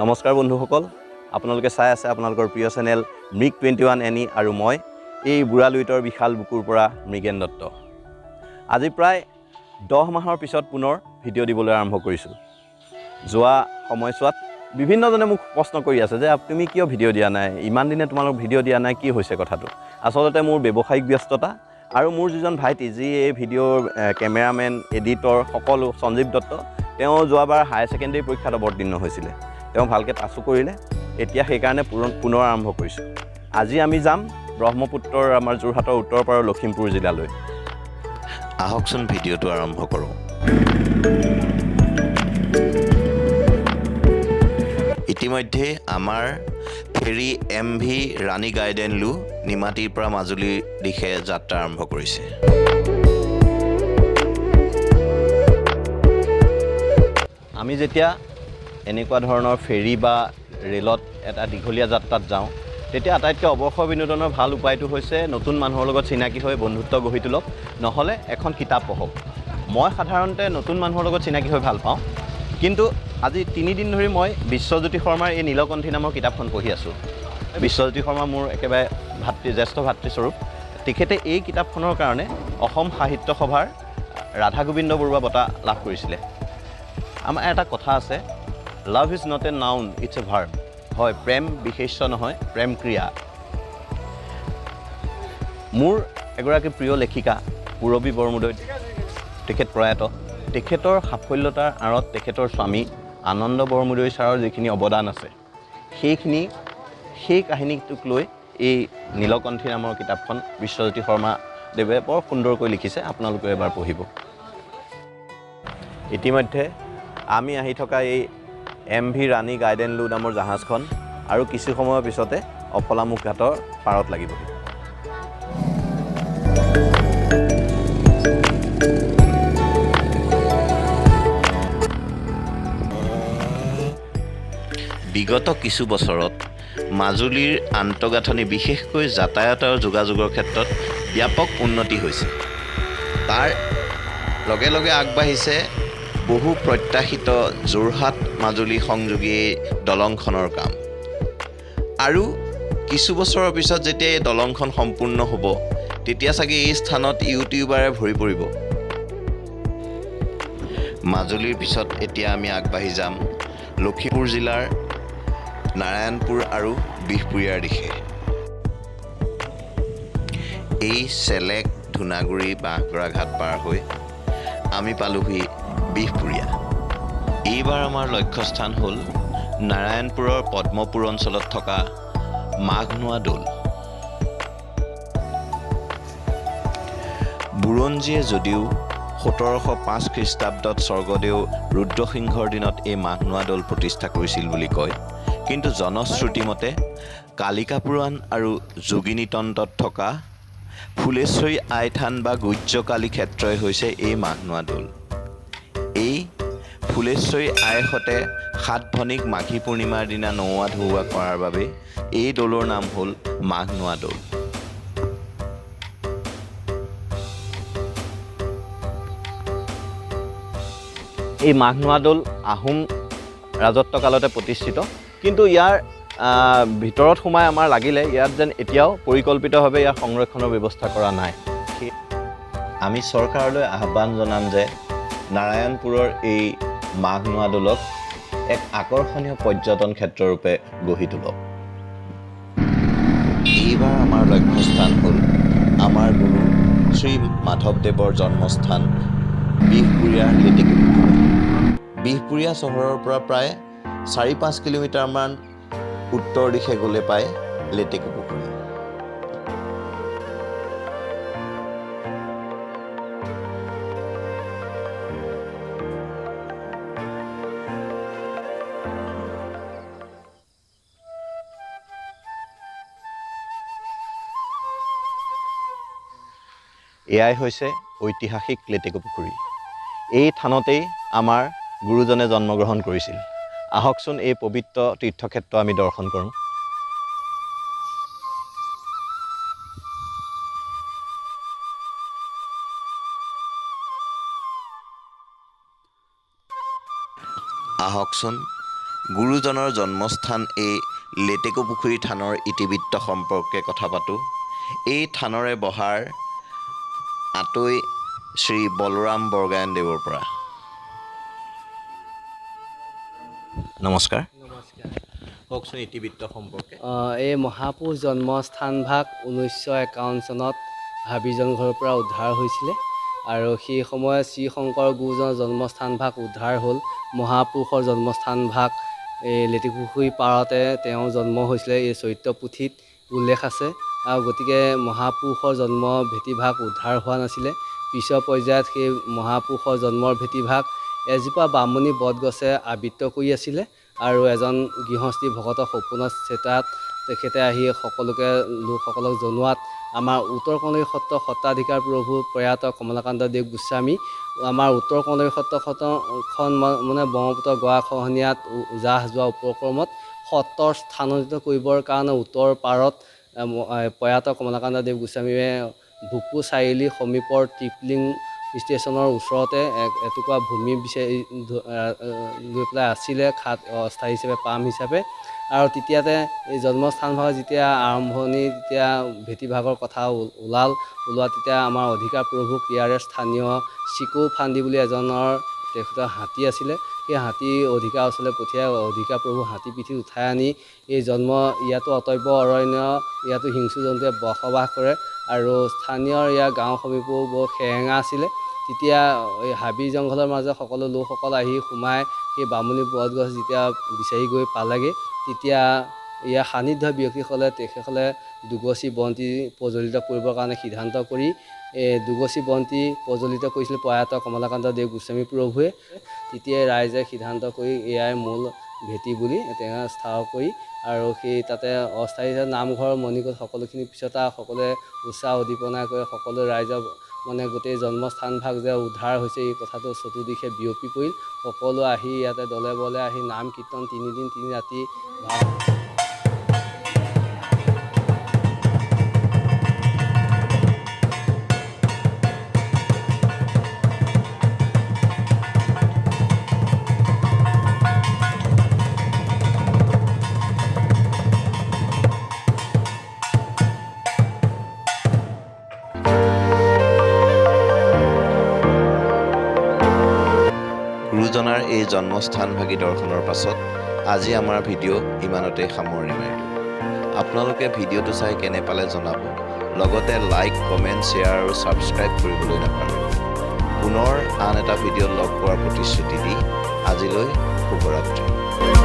নমস্কাৰ বন্ধুসকল, আপোনালোকে চাই আছে আপোনালোকৰ প্ৰিয় চেনেল মৃগ 21 এনি আৰু মই এই বুঢ়া লুইতৰ বিশাল বুকুৰ পৰা মৃগেন দত্ত। আজি প্ৰায় 10 মাহৰ পিছত পুনৰ ভিডিঅ' দিবলৈ আৰম্ভ কৰিছোঁ। যোৱা সময়ছোৱাত বিভিন্নজনে মোক প্ৰশ্ন কৰি আছে যে তুমি কিয় ভিডিঅ' দিয়া নাই, ইমান দিনে তোমালোক ভিডিঅ' দিয়া নাই, কি হৈছে কথাটো। আচলতে মোৰ ব্যৱসায়িক ব্যস্ততা আৰু মোৰ যিজন ভাইটি যি এই ভিডিঅ'ৰ কেমেৰামেন, এডিটৰ সকলো সঞ্জীৱ দত্ত, তেওঁ যোৱাবাৰ হায়াৰ ছেকেণ্ডেৰী পৰীক্ষাত অৱতীৰ্ণ হৈছিলে। তেওঁ ভালকৈ পাছো কৰিলে। এতিয়া সেইকাৰণে পুনৰ আৰম্ভ কৰিছোঁ। আজি আমি যাম ব্ৰহ্মপুত্ৰৰ আমাৰ যোৰহাটৰ উত্তৰ পাৰৰ লখিমপুৰ জিলালৈ। আহকচোন ভিডিঅ'টো আৰম্ভ কৰোঁ। ইতিমধ্যে আমাৰ ফেৰী MV ৰাণী গাইডেনলু নিমাতীৰ পৰা মাজুলীৰ দিশে যাত্ৰা আৰম্ভ কৰিছে। আমি যেতিয়া এনেকুৱা ধৰণৰ ফেৰী বা ৰেলত এটা দীঘলীয়া যাত্ৰাত যাওঁ, তেতিয়া আটাইতকৈ অৱসৰ বিনোদনৰ ভাল উপায়টো হৈছে নতুন মানুহৰ লগত চিনাকি হৈ বন্ধুত্ব গঢ়ি তোলক, নহ'লে এখন কিতাপ পঢ়ক। মই সাধাৰণতে নতুন মানুহৰ লগত চিনাকি হৈ ভাল পাওঁ, কিন্তু আজি 3 দিন ধৰি মই বিশ্বজ্যোতি শৰ্মাৰ এই নীলকণ্ঠী নামৰ কিতাপখন পঢ়ি আছোঁ। বিশ্বজ্যোতি শৰ্মা মোৰ একেবাৰে জ্যেষ্ঠ ভাতৃস্বৰূপ। তেখেতে এই কিতাপখনৰ কাৰণে অসম সাহিত্য সভাৰ ৰাধা গোবিন্দ বৰুৱা বঁটা লাভ কৰিছিলে। আমাৰ এটা কথা আছে, love is not a noun, it's a verb. হয়, প্ৰেম বিশেষ্য নহয়, প্ৰেম ক্ৰিয়া। মোৰ এগৰাকী প্ৰিয় লেখিকা পূৰবী বৰমুদৈ, তেখেত প্ৰয়াত। তেখেতৰ সাফল্যতাৰ আঁৰত তেখেতৰ স্বামী আনন্দ বৰমুদৈ ছাৰৰ যিখিনি অৱদান আছে, সেই কাহিনীটোক লৈ এই নীলকণ্ঠী নামৰ কিতাপখন বিশ্বজ্যোতি শৰ্মাদেৱে বৰ সুন্দৰকৈ লিখিছে। আপোনালোকে এবাৰ পঢ়িব। ইতিমধ্যে আমি আহি থকা এই MV ৰাণী গাইডেনলু নামৰ জাহাজখন আৰু কিছু সময়ৰ পিছতে অফলামুখ ঘাটৰ পাৰত লাগিবহি। বিগত কিছু বছৰত মাজুলীৰ আন্তঃগাঁথনি বিশেষকৈ যাতায়াত আৰু যোগাযোগৰ ক্ষেত্ৰত ব্যাপক উন্নতি হৈছে। তাৰ লগে লগে আগবাঢ়িছে বহু প্ৰত্যাশিত যোৰহাট মাজুলী সংযোগী এই দলংখনৰ কাম। আৰু কিছু বছৰৰ পিছত যেতিয়া এই দলংখন সম্পূৰ্ণ হ'ব, তেতিয়া চাগে এই স্থানত ইউটিউবাৰে ভৰি পৰিব। মাজুলীৰ পিছত এতিয়া আমি আগবাঢ়ি যাম লখিমপুৰ জিলাৰ নাৰায়ণপুৰ আৰু বিহপুৰীয়াৰ দিশে। এই চেলেক, ধূনাগুৰি, বাঁহগৰা ঘাট পাৰ হৈ আমি পালোহি বিহপুৰীয়া। এইবাৰ আমাৰ লক্ষ্যস্থান হ'ল নাৰায়ণপুৰৰ পদ্মপুৰ অঞ্চলত থকা মাঘনোৱা দৌল। বুৰঞ্জীয়ে যদিও 1705 খ্ৰীষ্টাব্দত স্বৰ্গদেউ ৰুদ্ৰসিংহৰ দিনত এই মাঘনোৱা দৌল প্ৰতিষ্ঠা কৰিছিল বুলি কয়, কিন্তু জনশ্ৰুতি মতে কালিকা পুৰাণ আৰু যোগিনী তন্ত্ৰত থকা ফুলেশ্বৰী আই থান বা গুহ্যকালী ক্ষেত্ৰই হৈছে এই মাঘনোৱা দৌল। এই ফুলেশ্বৰী আইৰ সতে 7 ভনীক মাঘী পূৰ্ণিমাৰ দিনা নৌৱা ধুওৱা কৰাৰ বাবে এই দৌলৰ নাম হ'ল মাঘনোৱা দৌল। এই মাঘনোৱা দৌল আহোম ৰাজত্বকালতে প্ৰতিষ্ঠিত, কিন্তু ইয়াৰ ভিতৰত সোমাই আমাৰ লাগিলে ইয়াত যেন এতিয়াও পৰিকল্পিতভাৱে ইয়াৰ সংৰক্ষণৰ ব্যৱস্থা কৰা নাই। আমি চৰকাৰলৈ আহ্বান জনাম যে নাৰায়ণপুৰৰ এই মাঘনোৱা দৌলক এক আকৰ্ষণীয় পৰ্যটন ক্ষেত্ৰৰূপে গঢ়ি তোলক। এইবাৰ আমাৰ লক্ষ্যস্থান হ'ল আমাৰ গুৰু শ্ৰী মাধৱদেৱৰ জন্মস্থান বিহপুৰীয়াৰ লেটেকুপুখুৰী। বিহপুৰীয়া চহৰৰ পৰা প্ৰায় 4-5 কিলোমিটাৰমান উত্তৰ দিশে গ'লে পায় লেটেকুপুখুৰী। এয়াই হৈছে ঐতিহাসিক লেটেকুপুখুৰী। এই থানতেই আমাৰ গুৰুজনে জন্মগ্ৰহণ কৰিছিল। আহকচোন এই পবিত্ৰ তীৰ্থক্ষেত্ৰ আমি দৰ্শন কৰোঁ। আহকচোন গুৰুজনৰ জন্মস্থান এই লেটেকুপুখুৰী থানৰ ইতিবৃত্ত সম্পৰ্কে কথা পাতোঁ। এই থানৰে বহাৰ আতৈ শ্ৰী বলোৰাম বৰগায়নদেৱৰ পৰা। নমস্কাৰ। নমস্কাৰ। কওকচোন ইতিবৃত্ত সম্পৰ্কে। এই মহাপুৰুষ জন্মস্থানভাগ 1951 চনত হাবিজন ঘৰৰ পৰা উদ্ধাৰ হৈছিলে আৰু সেই সময়ত শ্ৰী শংকৰ গুৰুজনৰ জন্মস্থানভাগ উদ্ধাৰ হ'ল। মহাপুৰুষৰ জন্মস্থানভাগ এই লেটেকুপুখুৰী পাৰতে তেওঁৰ জন্ম হৈছিলে, এই চৰিত্ৰ পুথিত উল্লেখ আছে। আৰু গতিকে মহাপুৰুষৰ জন্ম ভেটিভাগ উদ্ধাৰ হোৱা নাছিলে। পিছৰ পৰ্যায়ত সেই মহাপুৰুষৰ জন্মৰ ভেটিভাগ এজোপা বামুণী বটগছে আবৃত্ত কৰি আছিলে আৰু এজন গৃহস্থী ভকতৰ সপোনত চেতাত তেখেতে আহি লোকসকলক জনোৱাত আমাৰ উত্তৰ কৰ্ণৰী সত্ৰ সত্ৰাধিকাৰ প্ৰভু প্ৰয়াত কমলাকান্ত দেৱ গোস্বামী আমাৰ উত্তৰ কৰ্ণৰী সত্ৰখন মানে ব্ৰহ্মপুত্ৰ গৰাখহনীয়াত জাহ যোৱা উপক্ৰমত সত্ৰৰ স্থানান্তৰিত কৰিবৰ কাৰণে উত্তৰ পাৰত প্ৰয়াত কমলাকান্ত দেৱ গোস্বামীয়ে ভূপু চাৰিআলি সমীপৰ টিপলিং ষ্টেচনৰ ওচৰতে এটুকুৰা ভূমি বিচাৰি লৈ পেলাই আছিলে, অস্থায়ী হিচাপে পাম হিচাপে। আৰু তেতিয়াতে এই জন্মস্থানভাগৰ যেতিয়া আৰম্ভণি, যেতিয়া ভেটিভাগৰ কথা ওলোৱা তেতিয়া আমাৰ অধিকাৰ প্ৰভুক ইয়াৰে স্থানীয় চিকৌ ফান্দি বুলি এজনৰ তেখেতৰ হাতী আছিলে। সেই হাতী অধিকাৰ ওচৰলৈ পঠিয়াই অধিকাৰ প্ৰভু হাতী পিঠিত উঠাই আনি এই ইয়াতো অটব্য অৰণ্য, ইয়াতো হিংস্ৰ জন্তুৱে বসবাস কৰে আৰু স্থানীয় ইয়াৰ গাঁও সমীপও বৰ সেৰেঙা আছিলে। তেতিয়া এই হাবি জংঘলৰ মাজত সকলো লোকসকল আহি সোমাই সেই বামুণী বটগছ যেতিয়া বিচাৰি গৈ পালেগৈ, তেতিয়া ইয়াৰ সান্নিধ্য ব্যক্তিসকলে তেখেতসকলে দুগচি বন্তি প্ৰজ্বলিত কৰিবৰ কাৰণে সিদ্ধান্ত কৰি দুগচি বন্তি প্ৰজ্বলিত কৰিছিল প্ৰয়াত কমলাকান্ত দেৱ গোস্বামী প্ৰভুৱে। তেতিয়াই ৰাইজে সিদ্ধান্ত কৰি এয়াই মূল ভেটি বুলি তেওঁ স্থাপন কৰি আৰু সেই তাতে অস্থায়ী নামঘৰ মণিকোট সকলোখিনি পিছত সকলোৱে উৎসাহ উদ্দীপনা কৰি সকলো ৰাইজৰ মানে গোটেই জন্মস্থানভাগ যে উদ্ধাৰ হৈছে এই কথাটো চতুৰ্দিশে বিয়পি পৰিল। সকলো আহি ইয়াতে দলে বলে আহি নাম কীৰ্তন 3 দিন 3 ৰাতি গুৰুজনাৰ এই জন্মস্থানভাগী দৰ্শনৰ পাছত আজি আমাৰ ভিডিঅ' ইমানতে সামৰণি মাৰিলোঁ। আপোনালোকে ভিডিঅ'টো চাই কেনে পালে জনাব, লগতে লাইক, কমেণ্ট, শ্বেয়াৰ আৰু ছাবস্ক্ৰাইব কৰিবলৈ নাপাহৰিব। পুনৰ আন এটা ভিডিঅ'ত লগ পোৱাৰ প্ৰতিশ্ৰুতি দি আজিলৈ শুভৰাত্ৰি।